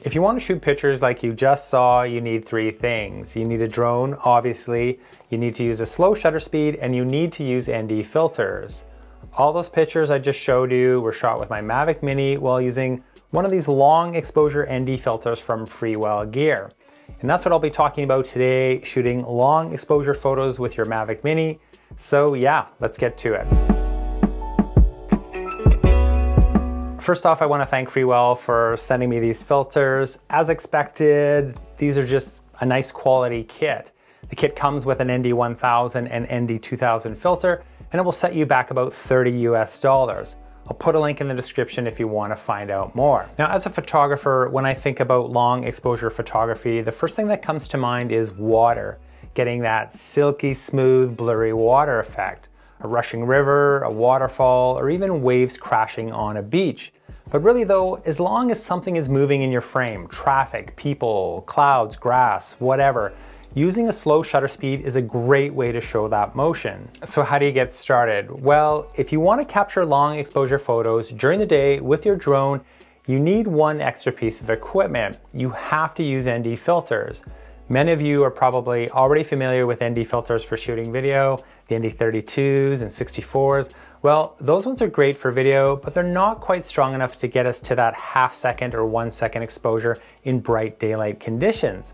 If you want to shoot pictures like you just saw, you need three things. You need a drone, obviously, you need to use a slow shutter speed, and you need to use ND filters. All those pictures I just showed you were shot with my Mavic Mini while using one of these long exposure ND filters from Freewell Gear. And that's what I'll be talking about today, shooting long exposure photos with your Mavic Mini. So yeah, let's get to it. First off, I want to thank Freewell for sending me these filters. As expected, these are just a nice quality kit. The kit comes with an ND1000 and ND2000 filter, and it will set you back about $30 US. I'll put a link in the description if you want to find out more. Now, as a photographer, when I think about long exposure photography, the first thing that comes to mind is water, getting that silky smooth, blurry water effect. A rushing river, a waterfall, or even waves crashing on a beach. But really though, as long as something is moving in your frame, traffic, people, clouds, grass, whatever, using a slow shutter speed is a great way to show that motion. So how do you get started? Well, if you want to capture long exposure photos during the day with your drone, you need one extra piece of equipment. You have to use ND filters. Many of you are probably already familiar with ND filters for shooting video, the ND32s and 64s. Well, those ones are great for video, but they're not quite strong enough to get us to that half-second or 1-second exposure in bright daylight conditions.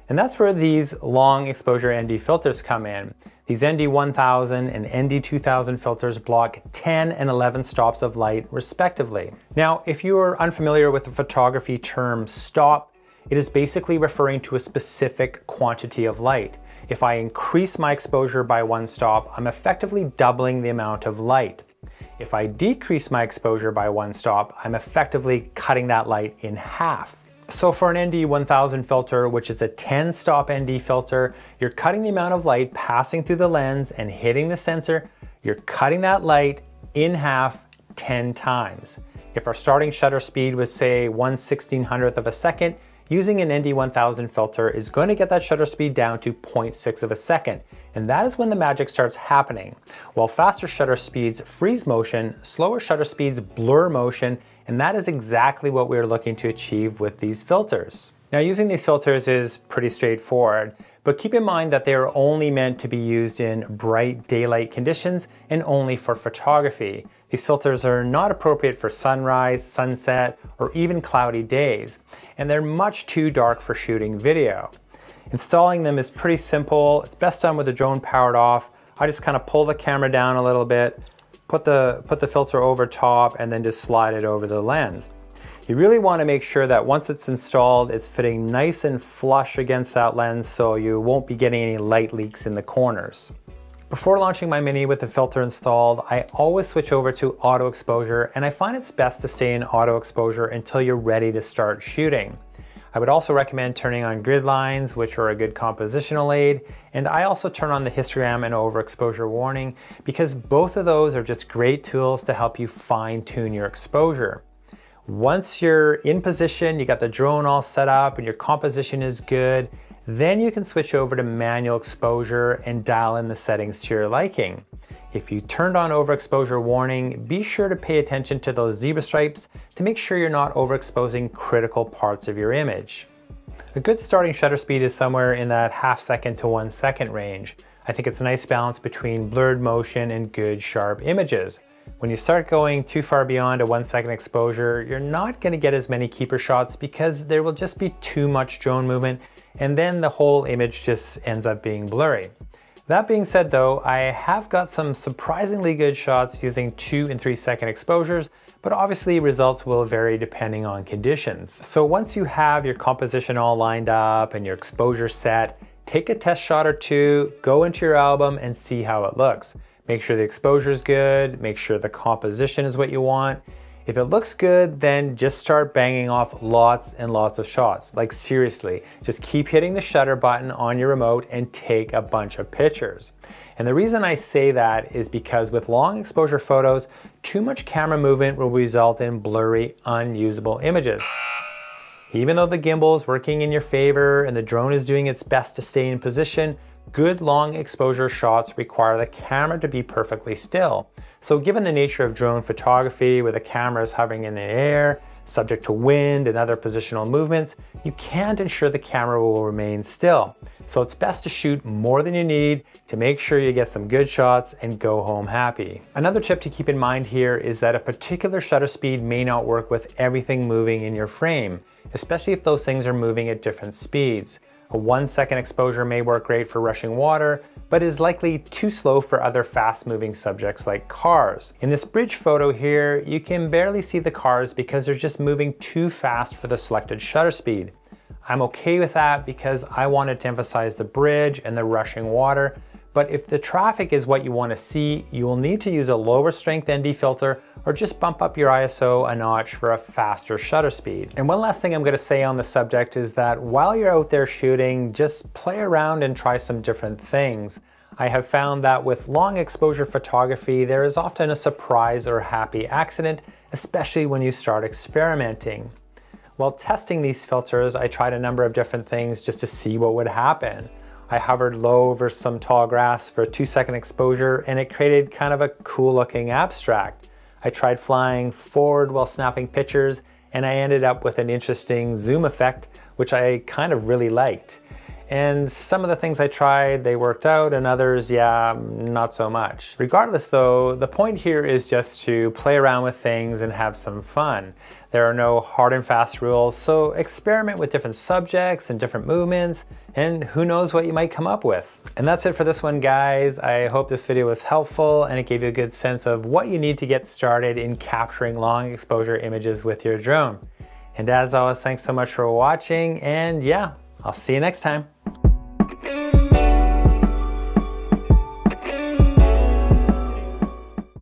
And that's where these long exposure ND filters come in. These ND1000 and ND2000 filters block 10 and 11 stops of light respectively. Now, if you are unfamiliar with the photography term stop, it is basically referring to a specific quantity of light. If I increase my exposure by 1 stop, I'm effectively doubling the amount of light. If I decrease my exposure by 1 stop, I'm effectively cutting that light in half. So for an ND1000 filter, which is a 10-stop ND filter, you're cutting the amount of light passing through the lens and hitting the sensor. You're cutting that light in half 10 times. If our starting shutter speed was say 1/1600th of a second, using an ND1000 filter is going to get that shutter speed down to 0.6 of a second. And that is when the magic starts happening. While faster shutter speeds freeze motion, slower shutter speeds blur motion, and that is exactly what we're looking to achieve with these filters. Now, using these filters is pretty straightforward, but keep in mind that they are only meant to be used in bright daylight conditions and only for photography. These filters are not appropriate for sunrise, sunset, or even cloudy days, and they're much too dark for shooting video. Installing them is pretty simple. It's best done with the drone powered off. I just kind of pull the camera down a little bit, put the filter over top, and then just slide it over the lens. You really want to make sure that once it's installed, it's fitting nice and flush against that lens so you won't be getting any light leaks in the corners. Before launching my Mini with the filter installed, I always switch over to auto exposure, and I find it's best to stay in auto exposure until you're ready to start shooting. I would also recommend turning on grid lines, which are a good compositional aid, and I also turn on the histogram and overexposure warning because both of those are just great tools to help you fine-tune your exposure. Once you're in position, you got the drone all set up and your composition is good, then you can switch over to manual exposure and dial in the settings to your liking. If you turned on overexposure warning, be sure to pay attention to those zebra stripes to make sure you're not overexposing critical parts of your image. A good starting shutter speed is somewhere in that half-second to 1 second range. I think it's a nice balance between blurred motion and good sharp images. When you start going too far beyond a 1 second exposure, you're not going to get as many keeper shots because there will just be too much drone movement, and then the whole image just ends up being blurry. That being said though, I have got some surprisingly good shots using 2 and 3 second exposures, but obviously results will vary depending on conditions. So once you have your composition all lined up and your exposure set, take a test shot or two, go into your album and see how it looks. Make sure the exposure is good, make sure the composition is what you want. If it looks good, then just start banging off lots and lots of shots. Like seriously, just keep hitting the shutter button on your remote and take a bunch of pictures. And the reason I say that is because with long exposure photos, too much camera movement will result in blurry, unusable images. Even though the gimbal is working in your favor and the drone is doing its best to stay in position, good long exposure shots require the camera to be perfectly still. So given the nature of drone photography where the camera is hovering in the air, subject to wind and other positional movements, you can't ensure the camera will remain still. So it's best to shoot more than you need to make sure you get some good shots and go home happy. Another tip to keep in mind here is that a particular shutter speed may not work with everything moving in your frame, especially if those things are moving at different speeds. A 1-second exposure may work great for rushing water, but is likely too slow for other fast-moving subjects like cars. In this bridge photo here, you can barely see the cars because they're just moving too fast for the selected shutter speed. I'm okay with that because I wanted to emphasize the bridge and the rushing water, but if the traffic is what you want to see, you will need to use a lower strength ND filter or just bump up your ISO a notch for a faster shutter speed. And one last thing I'm going to say on the subject is that while you're out there shooting, just play around and try some different things. I have found that with long exposure photography, there is often a surprise or happy accident, especially when you start experimenting. While testing these filters, I tried a number of different things just to see what would happen. I hovered low over some tall grass for a 2-second exposure and it created kind of a cool looking abstract. I tried flying forward while snapping pictures and I ended up with an interesting zoom effect, which I kind of really liked. And some of the things I tried, they worked out, and others, yeah, not so much. Regardless though, the point here is just to play around with things and have some fun. There are no hard and fast rules, so experiment with different subjects and different movements, and who knows what you might come up with. And that's it for this one, guys. I hope this video was helpful and it gave you a good sense of what you need to get started in capturing long exposure images with your drone. And as always, thanks so much for watching, and yeah, I'll see you next time.